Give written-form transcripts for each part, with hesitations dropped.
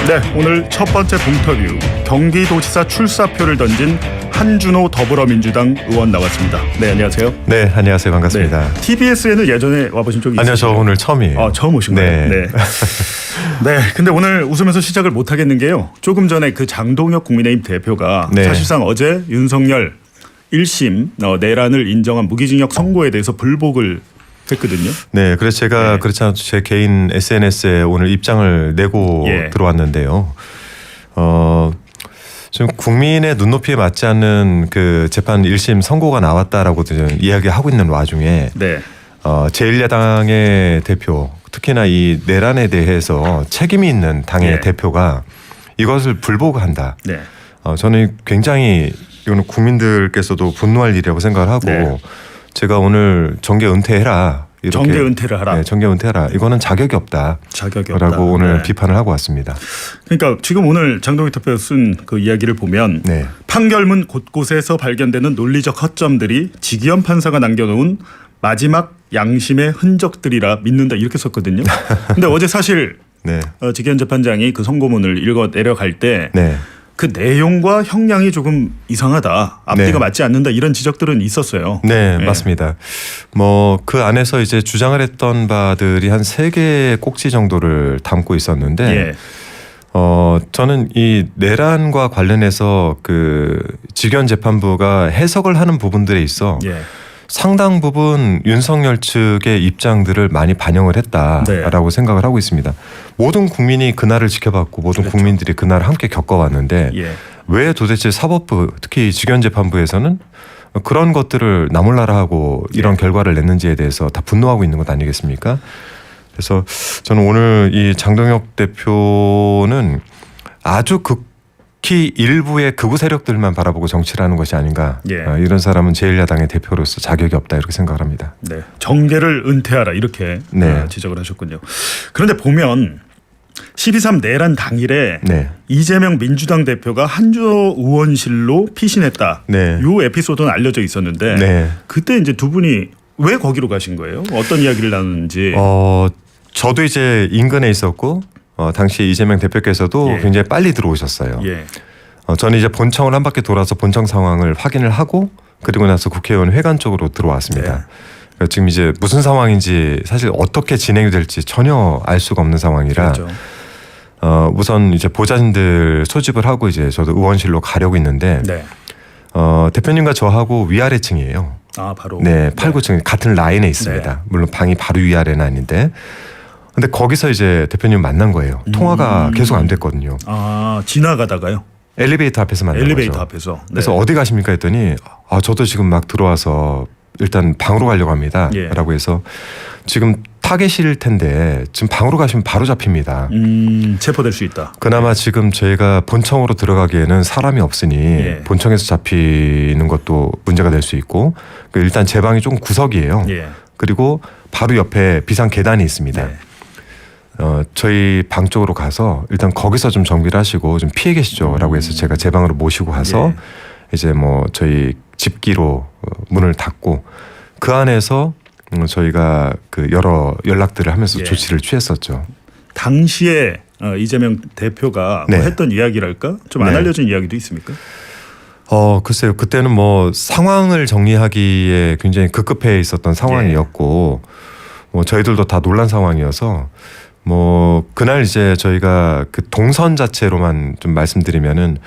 네, 오늘 첫 번째 봉터뷰 경기도지사 출사표를 던진 한준호 더불어민주당 의원 나왔습니다. 네, 안녕하세요. 네, 안녕하세요. 반갑습니다. 네, TBS에는 예전에 와보신 적이 있으세요? 아니요, 저 오늘 처음이에요. 처음 오신 거예요? 네. 네, 근데 오늘 웃으면서 시작을 못 하겠는 게요. 조금 전에 그 장동혁 국민의힘 대표가 네. 사실상 어제 윤석열 1심 내란을 인정한 무기징역 선고에 대해서 불복을 했거든요. 네, 그래서 제가 그렇지 않아도 제 개인 SNS에 오늘 입장을 내고 들어왔는데요. 좀 국민의 눈높이에 맞지 않는 그 재판 1심 선고가 나왔다라고 이야기하고 있는 와중에 제1야당의 대표, 특히나 이 내란에 대해서 책임이 있는 당의 대표가 이것을 불복한다. 저는 굉장히 이거는 국민들께서도 분노할 일이라고 생각을 하고 제가 오늘 정계 은퇴해라. 이렇게 정계 은퇴를 하라. 네, 정계 은퇴해라. 이거는 자격이 없다. 자격이 없다. 라고 오늘 비판을 하고 왔습니다. 그러니까 지금 오늘 장동혁 대표 쓴 그 이야기를 보면 판결문 곳곳에서 발견되는 논리적 허점들이 지기현 판사가 남겨놓은 마지막 양심의 흔적들이라 믿는다 이렇게 썼거든요. 근데 어제 사실 지기현 재판장이 그 선고문을 읽어 내려갈 때 그 내용과 형량이 조금 이상하다. 앞뒤가 맞지 않는다. 이런 지적들은 있었어요. 네, 맞습니다. 뭐 그 안에서 이제 주장을 했던 바들이 한 3개의 꼭지 정도를 담고 있었는데 저는 이 내란과 관련해서 그 지기현 재판부가 해석을 하는 부분들에 있어 상당 부분 윤석열 측의 입장들을 많이 반영을 했다라고 생각을 하고 있습니다. 모든 국민이 그날을 지켜봤고 모든 국민들이 그날을 함께 겪어왔는데 왜 도대체 사법부 특히 지기현 재판부에서는 그런 것들을 나몰라라 하고 이런 결과를 냈는지에 대해서 다 분노하고 있는 것 아니겠습니까? 그래서 저는 오늘 이 장동혁 대표는 아주 극히 일부의 극우 세력들만 바라보고 정치를 하는 것이 아닌가. 이런 사람은 제1야당의 대표로서 자격이 없다 이렇게 생각을 합니다. 정계를 은퇴하라 이렇게 지적을 하셨군요. 그런데 보면 12.3 내란 당일에 이재명 민주당 대표가 한준호 의원실로 피신했다. 이 에피소드는 알려져 있었는데 그때 이제 두 분이 왜 거기로 가신 거예요? 어떤 이야기를 나누는지. 저도 이제 인근에 있었고 당시 이재명 대표께서도 굉장히 빨리 들어오셨어요. 저는 이제 본청을 한 바퀴 돌아서 본청 상황을 확인을 하고 그리고 나서 국회의원 회관 쪽으로 들어왔습니다. 지금 이제 무슨 상황인지 사실 어떻게 진행이 될지 전혀 알 수가 없는 상황이라 우선 이제 보좌진들 소집을 하고 이제 저도 의원실로 가려고 있는데 대표님과 저하고 위아래층이에요. 바로 8, 9층 같은 라인에 있습니다. 물론 방이 바로 위아래는 아닌데 근데 거기서 이제 대표님 만난 거예요. 통화가 계속 안 됐거든요. 지나가다가요? 엘리베이터 앞에서 만난 엘리베이터 거죠. 앞에서. 그래서 어디 가십니까 했더니 저도 지금 막 들어와서 일단 방으로 가려고 합니다. 라고 해서 지금 타겟일 텐데 지금 방으로 가시면 바로 잡힙니다. 체포될 수 있다. 그나마 지금 저희가 본청으로 들어가기에는 사람이 없으니 본청에서 잡히는 것도 문제가 될 수 있고 일단 제 방이 좀 구석이에요. 그리고 바로 옆에 비상 계단이 있습니다. 저희 방 쪽으로 가서 일단 거기서 좀 정비를 하시고 좀 피해 계시죠 라고 해서 제가 제 방으로 모시고 가서 이제 뭐 저희 집기로 문을 닫고 그 안에서 저희가 그 여러 연락들을 하면서 조치를 취했었죠. 당시에 이재명 대표가 뭐 했던 이야기랄까? 좀 안 알려진 이야기도 있습니까? 글쎄요. 그때는 뭐 상황을 정리하기에 굉장히 급급해 있었던 상황이었고 뭐 저희들도 다 놀란 상황이어서 뭐 그날 이제 저희가 그 동선 자체로만 좀 말씀드리면은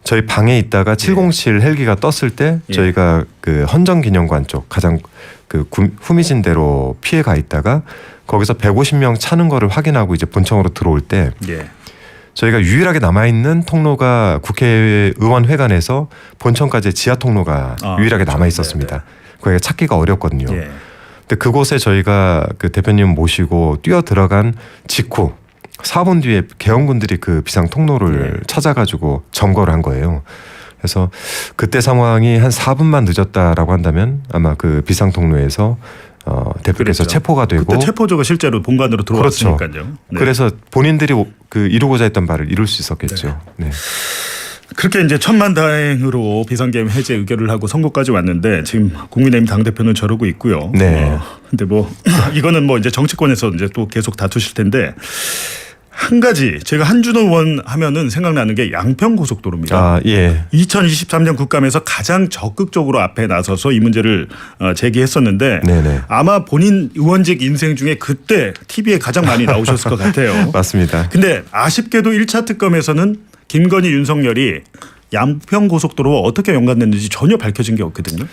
저희 방에 있다가 707 헬기가 떴을 때 저희가 그 헌정기념관 쪽 가장 그 후미진대로 피해가 있다가 거기서 150명 차는 거를 확인하고 이제 본청으로 들어올 때 저희가 유일하게 남아있는 통로가 국회의원 회관에서 본청까지 지하 통로가 유일하게 남아 있었습니다. 거기가 찾기가 어렵거든요. 근데 그곳에 저희가 그 대표님 모시고 뛰어 들어간 직후 4분 뒤에 개헌군들이 그 비상 통로를 찾아가지고 점거를 한 거예요. 그래서 그때 상황이 한 4분만 늦었다라고 한다면 아마 그 비상 통로에서 대표께서 체포가 되고 그때 체포조가 실제로 본관으로 들어왔으니까요. 그래서 본인들이 그 이루고자 했던 바를 이룰 수 있었겠죠. 그렇게 이제 천만다행으로 비상계엄 해제 의결을 하고 선거까지 왔는데 지금 국민의힘 당대표는 저러고 있고요. 근데 뭐 이거는 뭐 이제 정치권에서 이제 또 계속 다투실 텐데 한 가지 제가 한준호 의원 하면은 생각나는 게 양평 고속도로입니다. 아, 예. 2023년 국감에서 가장 적극적으로 앞에 나서서 이 문제를 제기했었는데 네네. 아마 본인 의원직 인생 중에 그때 TV에 가장 많이 나오셨을 것 같아요. 맞습니다. 근데 아쉽게도 1차 특검에서는 김건희, 윤석열이 양평 고속도로와 어떻게 연관됐는지 전혀 밝혀진 게 없거든요.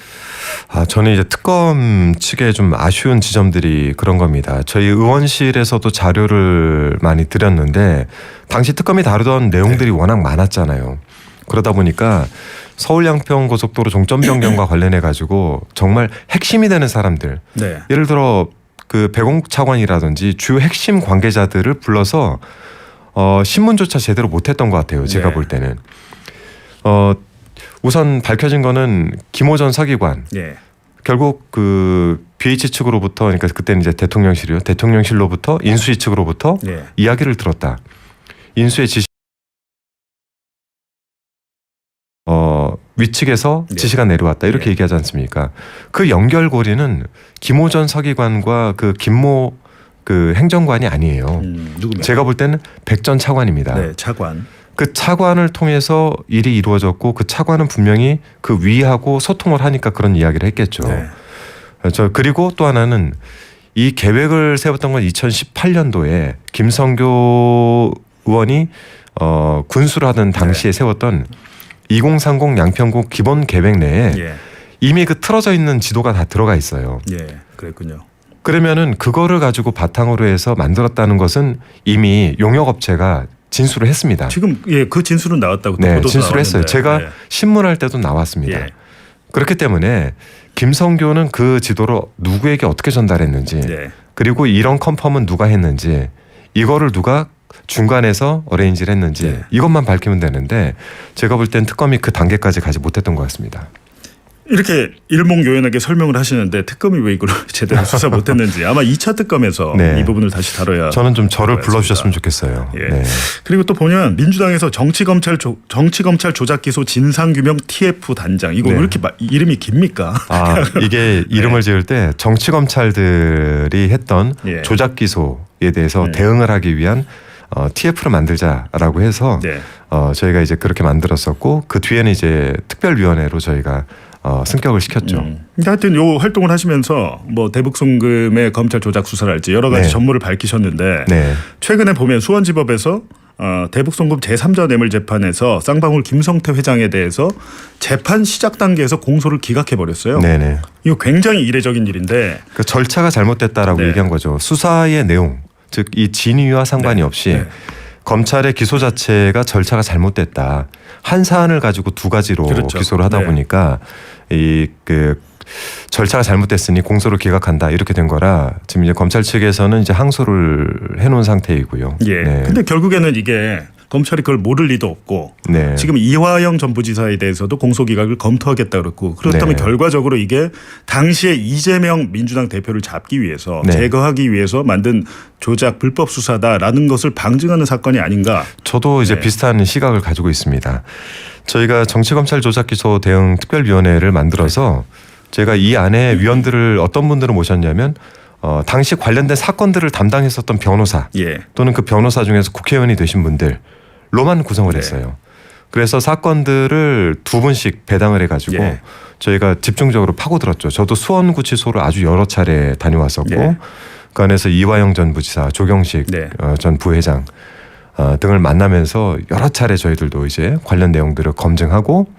저는 이제 특검 측에 좀 아쉬운 지점들이 그런 겁니다. 저희 의원실에서도 자료를 많이 드렸는데 당시 특검이 다루던 내용들이 워낙 많았잖아요. 그러다 보니까 서울 양평 고속도로 종점 변경과 관련해 가지고 정말 핵심이 되는 사람들, 네. 예를 들어 그 배공국 차관이라든지 주요 핵심 관계자들을 불러서 신문조차 제대로 못했던 것 같아요. 제가 네. 볼 때는. 우선 밝혀진 거는 김호전 서기관. 예. 결국 그 BH 측으로부터, 그러니까 그때는 이제 대통령실이요. 대통령실로부터 인수위 측으로부터 예. 이야기를 들었다. 인수의 지시 위측에서 네. 지시가 내려왔다. 이렇게 네. 얘기하지 않습니까? 그 연결고리는 김호전 서기관과 그 김모 그 행정관이 아니에요. 누구면? 제가 볼 때는 백 전 차관입니다. 네, 차관. 그 차관을 통해서 일이 이루어졌고 그 차관은 분명히 그 위하고 소통을 하니까 그런 이야기를 했겠죠. 네. 그리고 또 하나는 이 계획을 세웠던 건 2018년도에 김성교 의원이 군수를 하던 당시에 세웠던 2030 양평국 기본 계획 내에 예. 이미 그 틀어져 있는 지도가 다 들어가 있어요. 예, 그랬군요. 그러면은 그거를 가지고 바탕으로 해서 만들었다는 것은 이미 용역업체가 진술을 했습니다. 지금 그 진술은 나왔다고. 네, 진술을 했어요. 제가 신문할 때도 나왔습니다. 예. 그렇기 때문에 김성교는 그 지도를 누구에게 어떻게 전달했는지, 네. 그리고 이런 컨펌은 누가 했는지, 이거를 누가 중간에서 어레인지를 했는지, 네. 이것만 밝히면 되는데 제가 볼 땐 특검이 그 단계까지 가지 못했던 것 같습니다. 이렇게 일목요연하게 설명을 하시는데 특검이 왜 이걸 제대로 수사 못했는지 아마 2차 특검에서 네. 이 부분을 다시 다뤄야. 저는 좀 저를 불러주셨으면 좋겠어요. 예. 네. 그리고 또 보면 민주당에서 정치검찰 조작기소 진상규명 TF 단장 이거 네. 왜 이렇게 이름이 깁니까? 이게 이름을 지을 때 정치 검찰들이 했던 예. 조작 기소에 대해서 대응을 하기 위한 TF를 만들자라고 해서 네. 저희가 이제 그렇게 만들었었고 그 뒤에는 이제 특별위원회로 저희가 승격을 시켰죠. 하여튼 요 활동을 하시면서 뭐 대북송금의 검찰 조작 수사랄지 여러 가지 네. 전모를 밝히셨는데 네. 최근에 보면 수원지법에서 대북송금 제3자 뇌물재판에서 쌍방울 김성태 회장에 대해서 재판 시작 단계에서 공소를 기각해 버렸어요. 네네. 이거 굉장히 이례적인 일인데 그 절차가 잘못됐다라고 네. 얘기한 거죠. 수사의 내용, 즉 이 진위와 상관이 없이 네. 검찰의 기소 자체가 절차가 잘못됐다. 한 사안을 가지고 두 가지로 그렇죠. 기소를 하다 네. 보니까 이 그 절차가 잘못됐으니 공소를 기각한다 이렇게 된 거라 지금 이제 검찰 측에서는 이제 항소를 해놓은 상태이고요. 예. 네. 근데 결국에는 이게 검찰이 그걸 모를 리도 없고 네. 지금 이화영 전 부지사에 대해서도 공소기각을 검토하겠다 그랬고 그렇다면 네. 결과적으로 이게 당시에 이재명 민주당 대표를 잡기 위해서 네. 제거하기 위해서 만든 조작 불법 수사다라는 것을 방증하는 사건이 아닌가. 저도 이제 네. 비슷한 시각을 가지고 있습니다. 저희가 정치검찰 조작기소 대응 특별위원회를 만들어서 제가 이 안에 위원들을 어떤 분들을 모셨냐면 당시 관련된 사건들을 담당했었던 변호사 예. 또는 그 변호사 중에서 국회의원이 되신 분들로만 구성을 네. 했어요. 그래서 사건들을 두 분씩 배당을 해가지고 예. 저희가 집중적으로 파고들었죠. 저도 수원구치소를 아주 여러 차례 다녀왔었고 예. 그 안에서 이화영 전 부지사, 조경식 네. 전 부회장 등을 만나면서 여러 차례 저희들도 이제 관련 내용들을 검증하고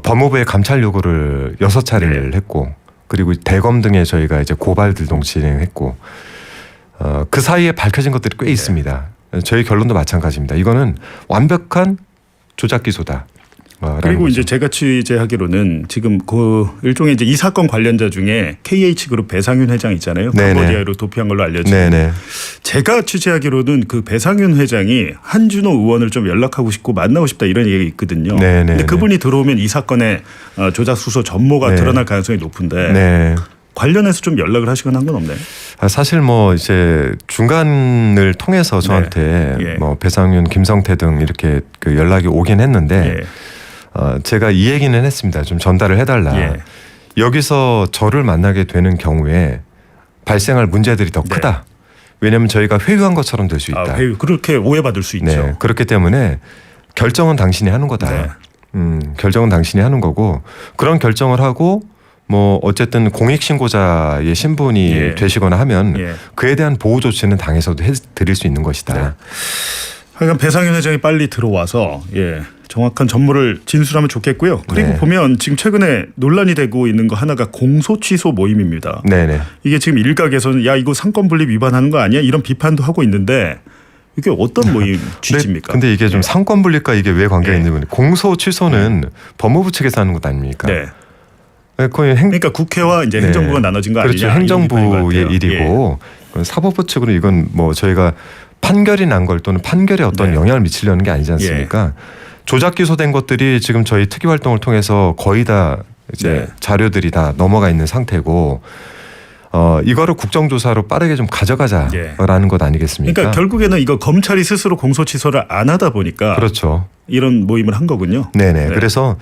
법무부의 감찰 요구를 6차례를 네. 했고 그리고 대검 등에 저희가 이제 고발들도 진행했고 그 사이에 밝혀진 것들이 꽤 있습니다. 저희 결론도 마찬가지입니다. 이거는 완벽한 조작 기소다. 그리고 이제 제가 취재하기로는 지금 그 일종의 이제 이 사건 관련자 중에 KH그룹 배상윤 회장 있잖아요. 네네. 캄보디아로 도피한 걸로 알려진. 네네. 제가 취재하기로는 그 배상윤 회장이 한준호 의원을 좀 연락하고 싶고 만나고 싶다 이런 얘기가 있거든요. 네네. 근데 그분이 들어오면 이 사건의 조작 수소 전모가 네. 드러날 가능성이 높은데 네. 관련해서 좀 연락을 하시거나 한 건 없나요? 사실 뭐 이제 중간을 통해서 저한테 네. 예. 뭐 배상윤, 김성태 등 이렇게 그 연락이 오긴 했는데 예. 제가 이 얘기는 했습니다. 좀 전달을 해달라. 예. 여기서 저를 만나게 되는 경우에 발생할 문제들이 더 네. 크다. 왜냐하면 저희가 회유한 것처럼 될 수 있다. 회유. 그렇게 오해받을 수 있죠. 네, 그렇기 때문에 결정은 당신이 하는 거다. 네. 결정은 당신이 하는 거고 그런 결정을 하고 뭐 어쨌든 공익신고자의 신분이 예. 되시거나 하면 예. 그에 대한 보호 조치는 당에서도 해드릴 수 있는 것이다. 네. 하여간 배상현 회장이 빨리 들어와서 정확한 전모를 진술하면 좋겠고요. 그리고 네. 보면 지금 최근에 논란이 되고 있는 거 하나가 공소 취소 모임입니다. 네네. 이게 지금 일각에서는 야 이거 상권 분립 위반하는 거 아니야? 이런 비판도 하고 있는데 이게 어떤 모임 취지입니까? 근데 이게 좀 상권 분립과 이게 왜 관계가 있는 공소 취소는 법무부 측에서 하는 것 아닙니까? 네. 거의 그러니까 국회와 이제 행정부가 나눠진 거 그렇죠. 아니냐? 행정부의 일이고 사법부 측으로 이건 뭐 저희가 판결이 난 걸 또는 판결에 어떤 영향을 미치려는 게 아니지 않습니까? 조작 기소된 것들이 지금 저희 특위 활동을 통해서 거의 다 이제 자료들이 다 넘어가 있는 상태고 이거를 국정조사로 빠르게 좀 가져가자라는 것 아니겠습니까? 그러니까 결국에는 이거 검찰이 스스로 공소 취소를 안 하다 보니까 그렇죠. 이런 모임을 한 거군요. 네네. 그래서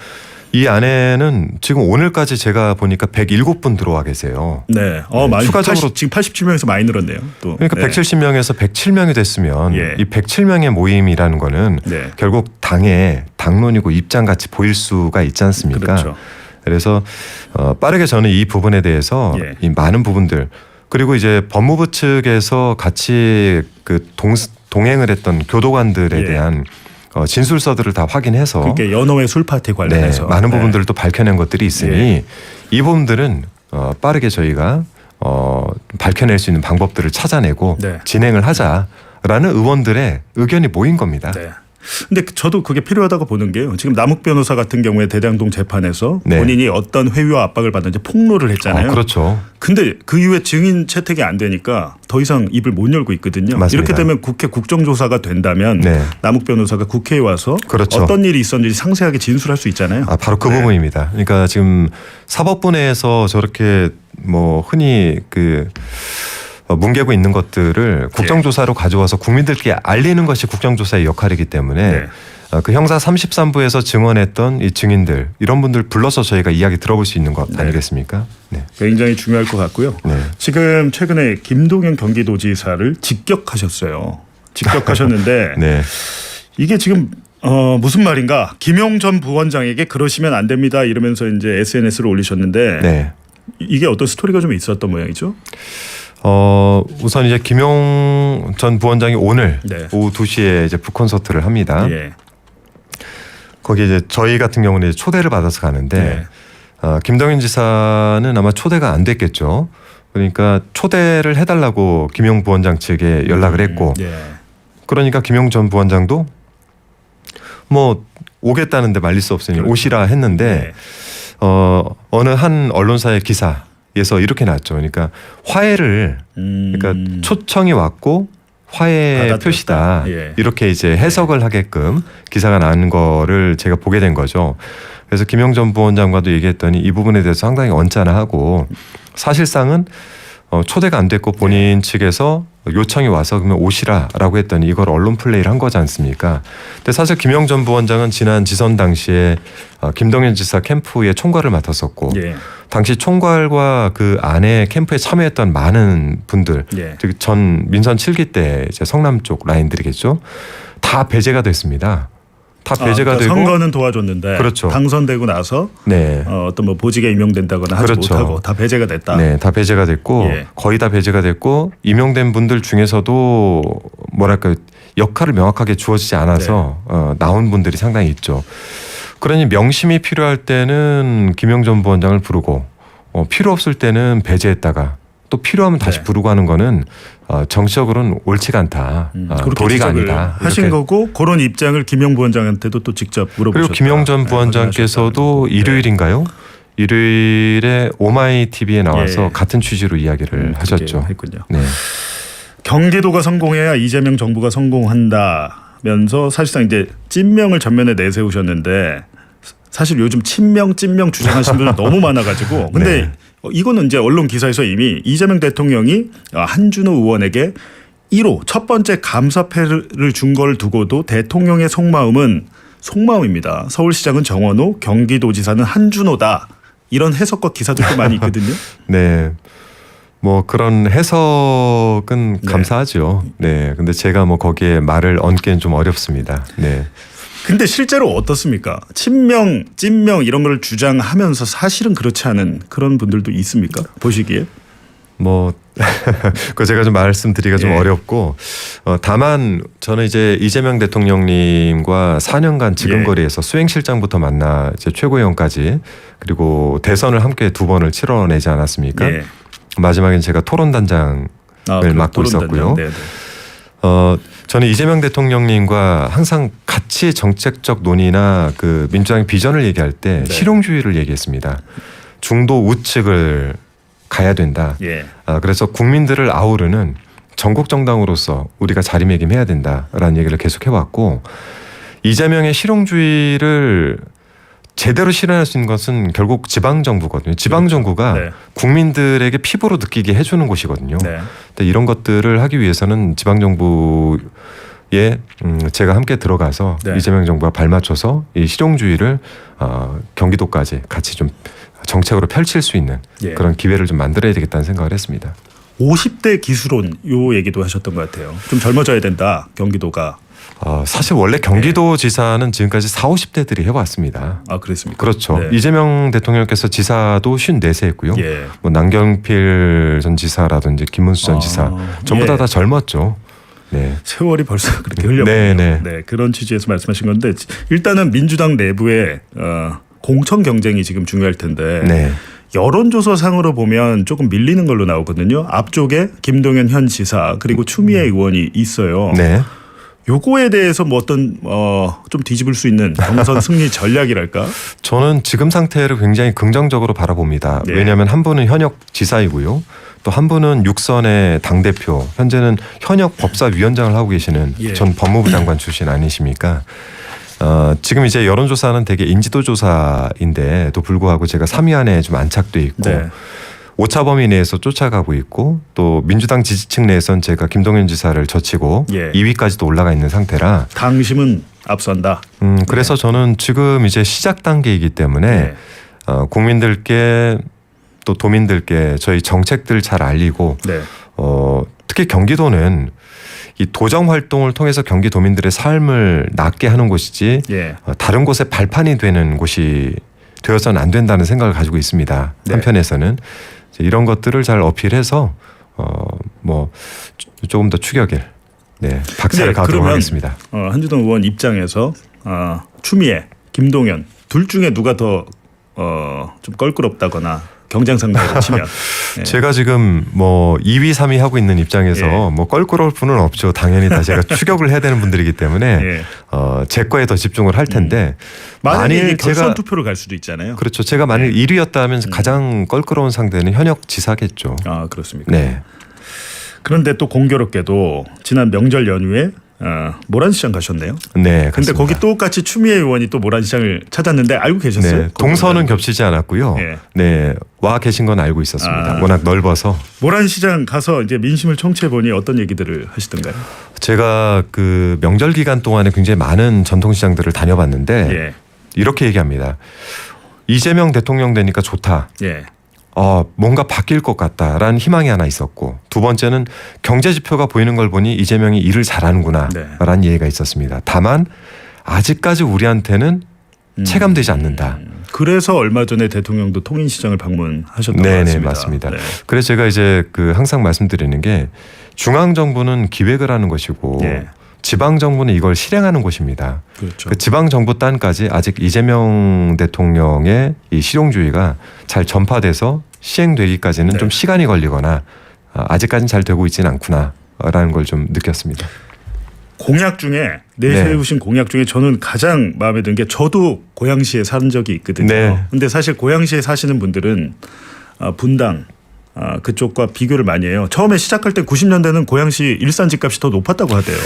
이 안에는 지금 오늘까지 제가 보니까 107분 들어와 계세요. 네. 많이 추가적으로 지금 87명에서 많이 늘었네요. 또. 그러니까 170명에서 107명이 됐으면 이 107명의 모임이라는 거는 결국 당의 당론이고 입장 같이 보일 수가 있지 않습니까? 그렇죠. 그래서 빠르게 저는 이 부분에 대해서 이 많은 부분들 그리고 이제 법무부 측에서 같이 그 동행을 했던 교도관들에 대한 진술서들을 다 확인해서 그게 연호회 술 파티 관련해서 많은 부분들을 또 밝혀낸 것들이 있으니 이 부분들은 빠르게 저희가 밝혀낼 수 있는 방법들을 찾아내고 진행을 하자라는 의원들의 의견이 모인 겁니다. 네. 근데 저도 그게 필요하다고 보는 게요. 지금 남욱 변호사 같은 경우에 대장동 재판에서 본인이 어떤 회유와 압박을 받는지 폭로를 했잖아요. 그렇죠. 근데 그 이후에 증인 채택이 안 되니까 더 이상 입을 못 열고 있거든요. 맞습니다. 이렇게 되면 국회 국정조사가 된다면 남욱 변호사가 국회에 와서 어떤 일이 있었는지 상세하게 진술할 수 있잖아요. 바로 그 부분입니다. 그러니까 지금 사법부 내에서 저렇게 뭐 흔히 뭉개고 있는 것들을 국정조사로 가져와서 국민들께 알리는 것이 국정조사의 역할이기 때문에 그 형사 33부에서 증언했던 이 증인들 이런 분들 불러서 저희가 이야기 들어볼 수 있는 것 아니겠습니까? 네. 굉장히 중요할 것 같고요. 지금 최근에 김동연 경기도지사를 직격하셨어요. 직격하셨는데 이게 지금 무슨 말인가? 김용 전 부원장에게 그러시면 안 됩니다 이러면서 이제 SNS를 올리셨는데 이게 어떤 스토리가 좀 있었던 모양이죠? 우선 이제 김용 전 부원장이 오늘 오후 2시에 이제 북콘서트를 합니다. 거기 이제 저희 같은 경우는 이제 초대를 받아서 가는데 김동연 지사는 아마 초대가 안 됐겠죠. 그러니까 초대를 해달라고 김용 부원장 측에 연락을 했고 그러니까 김용 전 부원장도 뭐 오겠다는데 말릴 수 없으니 오시라 했는데 어느 한 언론사의 기사에서 이렇게 나왔죠. 그러니까 화해를 그러니까 초청이 왔고 화해 표시다 이렇게 이제 해석을 하게끔 기사가 나온 거를 제가 보게 된 거죠. 그래서 김용 전 부원장과도 얘기했더니 이 부분에 대해서 상당히 언짢아하고 사실상은 초대가 안 됐고 본인 측에서 요청이 와서 그러면 오시라라고 했더니 이걸 언론 플레이를 한 거지 않습니까? 근데 사실 김용 전 부원장은 지난 지선 당시에 김동연 지사 캠프의 총괄을 맡았었고 당시 총괄과 그 안에 캠프에 참여했던 많은 분들 즉 전 민선 7기 때 이제 성남 쪽 라인들이겠죠. 다 배제가 됐습니다. 다 배제가 그러니까 되고 선거는 도와줬는데 당선되고 나서 어떤 뭐 보직에 임용된다거나 하지 못하고 다 배제가 됐다. 네, 다 배제가 됐고 거의 다 배제가 됐고 임용된 분들 중에서도 뭐랄까 역할을 명확하게 주어지지 않아서 나온 분들이 상당히 있죠. 그러니 명심이 필요할 때는 김용 전 부원장을 부르고 필요 없을 때는 배제했다가 또 필요하면 다시 부르고 하는 거는 정치적으로는 옳지가 않다. 도리가 아니다. 하신 거고 그런 입장을 김용 부원장한테도 또 직접 물어보셨다. 그리고 김용 전 부원장께서도 일요일인가요? 일요일에 오마이TV에 나와서 같은 취지로 이야기를 하셨죠. 했군요. 경기도가 성공해야 이재명 정부가 성공한다면서 사실상 이제 찐명을 전면에 내세우셨는데 사실 요즘 친명 찐명 주장하시는 분들 너무 많아가지고 근데 이거는 이제 언론 기사에서 이미 이재명 대통령이 한준호 의원에게 1호 첫 번째 감사패를 준 걸 두고도 대통령의 속마음입니다. 서울시장은 정원호, 경기도지사는 한준호다. 이런 해석과 기사들도 많이 있거든요. 뭐 그런 해석은 네. 감사하죠. 네. 근데 제가 뭐 거기에 말을 얹기는 좀 어렵습니다. 네. 근데 실제로 어떻습니까? 친명, 찐명 이런 걸 주장하면서 사실은 그렇지 않은 그런 분들도 있습니까? 보시기에? 뭐 그 제가 좀 말씀드리기가 좀 예. 어렵고 다만 저는 이제 이재명 대통령님과 4년간 지금거리에서 수행실장부터 만나 이제 최고위원까지 그리고 대선을 함께 2번을 치러내지 않았습니까? 예. 마지막엔 제가 토론단장을 맡고 있었고요. 네, 네. 저는 이재명 대통령님과 항상 같이 정책적 논의나 그 민주당의 비전을 얘기할 때 네. 실용주의를 얘기했습니다. 중도 우측을 가야 된다. 예. 그래서 국민들을 아우르는 전국 정당으로서 우리가 자리매김해야 된다라는 얘기를 계속 해왔고 이재명의 실용주의를 제대로 실현할 수 있는 것은 결국 지방 정부거든요. 지방 정부가 네. 국민들에게 피부로 느끼게 해주는 곳이거든요. 네. 근데 이런 것들을 하기 위해서는 지방 정부에 제가 함께 들어가서 네. 이재명 정부와 발맞춰서 이 실용주의를 경기도까지 같이 좀 정책으로 펼칠 수 있는 예. 그런 기회를 좀 만들어야 되겠다는 생각을 했습니다. 50대 기술원 요 얘기도 하셨던 것 같아요. 좀 젊어져야 된다. 경기도가. 사실 원래 경기도지사는 지금까지 40, 50대들이 해왔습니다. 아 그랬습니까? 그렇죠. 네. 이재명 대통령께서 지사도 54세 했고요. 예. 뭐 남경필 전 지사라든지 김문수 전 지사 전부 예. 다 젊었죠. 네. 세월이 벌써 그렇게 흘렸군요. 네, 네. 네, 그런 취지에서 말씀하신 건데 일단은 민주당 내부에 공천 경쟁이 지금 중요할 텐데 네. 여론조사상으로 보면 조금 밀리는 걸로 나오거든요. 앞쪽에 김동연 현 지사 그리고 추미애 의원이 있어요. 네. 요거에 대해서 뭐 어떤 좀 뒤집을 수 있는 경선 승리 전략이랄까? 저는 지금 상태를 굉장히 긍정적으로 바라봅니다. 네. 왜냐하면 한 분은 현역 지사이고요. 또 한 분은 육선의 당대표, 현재는 현역 법사위원장을 하고 계시는 예. 전 법무부 장관 출신 아니십니까? 지금 이제 여론조사는 되게 인지도 조사인데도 불구하고 제가 3위 안에 좀 안착돼 있고 네. 오차 범위 내에서 쫓아가고 있고 또 민주당 지지층 내에선 제가 김동연 지사를 젖히고 예. 2위까지도 올라가 있는 상태라 당심은 앞선다. 그래서 저는 지금 이제 시작 단계이기 때문에 네. 국민들께 또 도민들께 저희 정책들 잘 알리고 네. 특히 경기도는 이 도정 활동을 통해서 경기도민들의 삶을 낫게 하는 곳이지 예. 다른 곳에 발판이 되는 곳이 되어서는 안 된다는 생각을 가지고 있습니다. 네. 한편에서는 이런 것들을 잘 어필해서 뭐 조금 더 추격을 박차를 가도록 그러면 하겠습니다. 한준호 의원 입장에서 추미애, 김동연 둘 중에 누가 더 좀 껄끄럽다거나 경쟁 상대로 치면 예. 제가 지금 뭐 2위, 3위 하고 있는 입장에서 예. 뭐 껄끄러울 분은 없죠. 당연히 다 제가 추격을 해야 되는 분들이기 때문에 예. 제 거에 더 집중을 할 텐데 만일 결선 투표로 갈 수도 있잖아요. 그렇죠. 제가 만일 1위였다면 가장 껄끄러운 상대는 현역 지사겠죠. 아 그렇습니까? 네. 그런데 또 공교롭게도 지난 명절 연휴에 모란시장 가셨네요. 네. 근데 그렇습니다. 거기 똑같이 추미애 의원이 또 모란시장을 찾았는데 알고 계셨어요? 네, 동선은 겹치지 않았고요. 예. 네, 와 계신 건 알고 있었습니다. 워낙 넓어서 모란시장 가서 이제 민심을 청취해 보니 어떤 얘기들을 하시던가요? 제가 그 명절 기간 동안에 굉장히 많은 전통시장들을 다녀봤는데 예. 이렇게 얘기합니다. 이재명 대통령 되니까 좋다. 예. 뭔가 바뀔 것 같다라는 희망이 하나 있었고 두 번째는 경제 지표가 보이는 걸 보니 이재명이 일을 잘하는구나라는 얘기가 있었습니다. 다만 아직까지 우리한테는 체감되지 않는다. 그래서 얼마 전에 대통령도 통인시장을 방문하셨던 것 같습니다. 네, 맞습니다. 네. 그래서 제가 이제 그 항상 말씀드리는 게 중앙 정부는 기획을 하는 것이고 예. 지방 정부는 이걸 실행하는 곳입니다. 그렇죠. 그 지방 정부 단까지 아직 이재명 대통령의 이 실용주의가 잘 전파돼서 시행되기까지는 네. 좀 시간이 걸리거나 아직까지는 잘 되고 있지는 않구나라는 걸 좀 느꼈습니다. 공약 중에 내세우신 공약 중에 저는 가장 마음에 드는 게 저도 고양시에 산 적이 있거든요. 네. 근데 사실 고양시에 사시는 분들은 분당 그쪽과 비교를 많이 해요. 처음에 시작할 때 90년대는 고양시 일산 집값이 더 높았다고 하대요.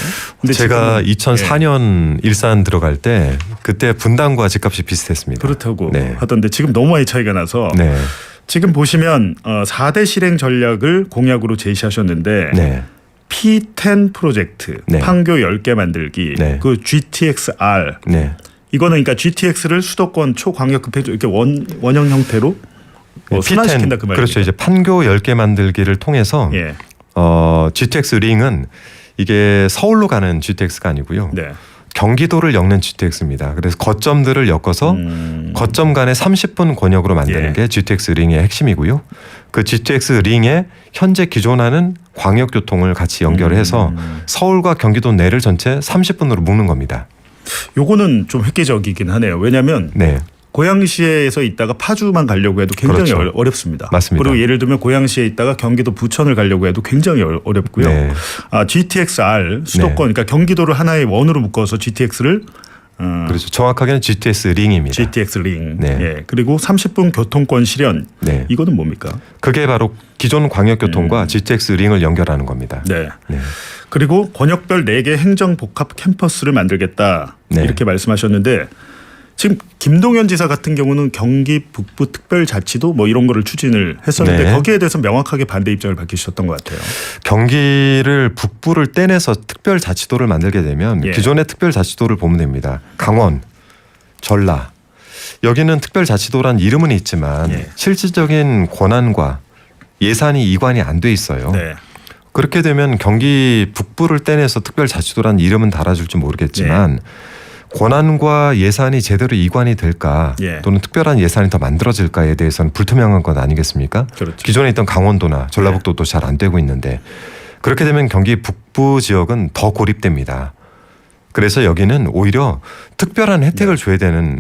근데 제가 지금은 2004년 일산 들어갈 때 그때 분당과 집값이 비슷했습니다. 그렇다고 네. 하던데 지금 너무 많이 차이가 나서 네. 지금 보시면 4대 실행 전략을 공약으로 제시하셨는데 네. P10 프로젝트, 네. 판교 10개 만들기, 네. 그 GTX-R 네. 이거는 그러니까 GTX를 수도권 초광역급행 이렇게 원형 형태로 뭐 순환시킨다 그 말입니다. 그렇죠. 이제 판교 10개 만들기를 통해서 예. GTX 링은 이게 서울로 가는 GTX가 아니고요. 네. 경기도를 엮는 GTX입니다. 그래서 거점들을 엮어서 거점 간의 30분 권역으로 만드는 예. 게 GTX 링의 핵심이고요. 그 GTX 링에 현재 기존하는 광역교통을 같이 연결해서 서울과 경기도 내를 전체 30분으로 묶는 겁니다. 요거는 좀 획기적이긴 하네요. 왜냐하면 네. 고양시에서 있다가 파주만 가려고 해도 굉장히 그렇죠. 어렵습니다. 맞습니다. 그리고 예를 들면 고양시에 있다가 경기도 부천을 가려고 해도 굉장히 어렵고요. 네. GTX-R 수도권, 그러니까 경기도를 하나의 원으로 묶어서 GTX를 그렇죠. 정확하게는 GTX 링입니다. GTX 링. 네. 예. 그리고 30분 교통권 실현. 네. 이거는 뭡니까? 그게 바로 기존 광역교통과 GTX 링을 연결하는 겁니다. 네. 네. 그리고 권역별 4개 행정복합 캠퍼스를 만들겠다. 네. 이렇게 말씀하셨는데 지금 김동연 지사 같은 경우는 경기 북부 특별자치도 뭐 이런 거를 추진을 했었는데 네. 거기에 대해서 명확하게 반대 입장을 밝히셨던 것 같아요. 경기를 북부를 떼내서 특별자치도를 만들게 되면 예. 기존의 특별자치도를 보면 됩니다. 강원, 전라 여기는 특별자치도란 이름은 있지만 예. 실질적인 권한과 예산이 이관이 안 돼 있어요. 네. 그렇게 되면 경기 북부를 떼내서 특별자치도란 이름은 달아줄지 모르겠지만 권한과 예산이 제대로 이관이 될까 예. 또는 특별한 예산이 더 만들어질까에 대해서는 불투명한 것 아니겠습니까? 그렇죠. 기존에 있던 강원도나 전라북도도 잘 안 되고 있는데 그렇게 되면 경기 북부 지역은 더 고립됩니다. 그래서 여기는 오히려 특별한 혜택을 줘야 되는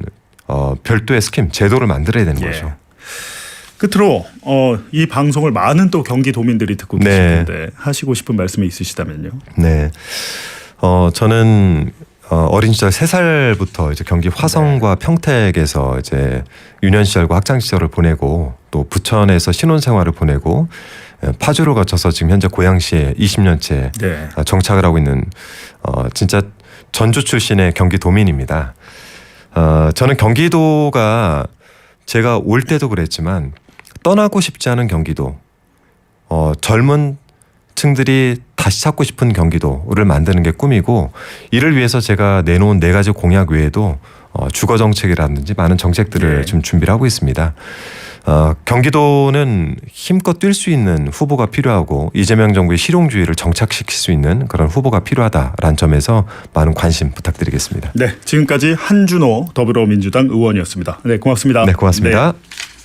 별도의 스킴, 제도를 만들어야 되는 예. 거죠. 끝으로 이 방송을 많은 또 경기도민들이 듣고 네. 계실 텐데 하시고 싶은 말씀이 있으시다면요. 네. 저는 어린 시절 3살부터 이제 경기 화성과 평택에서 이제 유년 시절과 학창 시절을 보내고 또 부천에서 신혼 생활을 보내고 파주로 거쳐서 지금 현재 고양시에 20년째 네. 정착을 하고 있는 진짜 전주 출신의 경기도민입니다. 저는 경기도가 제가 올 때도 그랬지만 떠나고 싶지 않은 경기도, 젊은 층들이 다시 찾고 싶은 경기도를 만드는 게 꿈이고 이를 위해서 제가 내놓은 4가지 공약 외에도 주거 정책이라든지 많은 정책들을 네. 지금 준비를 하고 있습니다. 경기도는 힘껏 뛸 수 있는 후보가 필요하고 이재명 정부의 실용주의를 정착시킬 수 있는 그런 후보가 필요하다라는 점에서 많은 관심 부탁드리겠습니다. 네, 지금까지 한준호 더불어민주당 의원이었습니다. 네, 고맙습니다. 네, 고맙습니다. 네.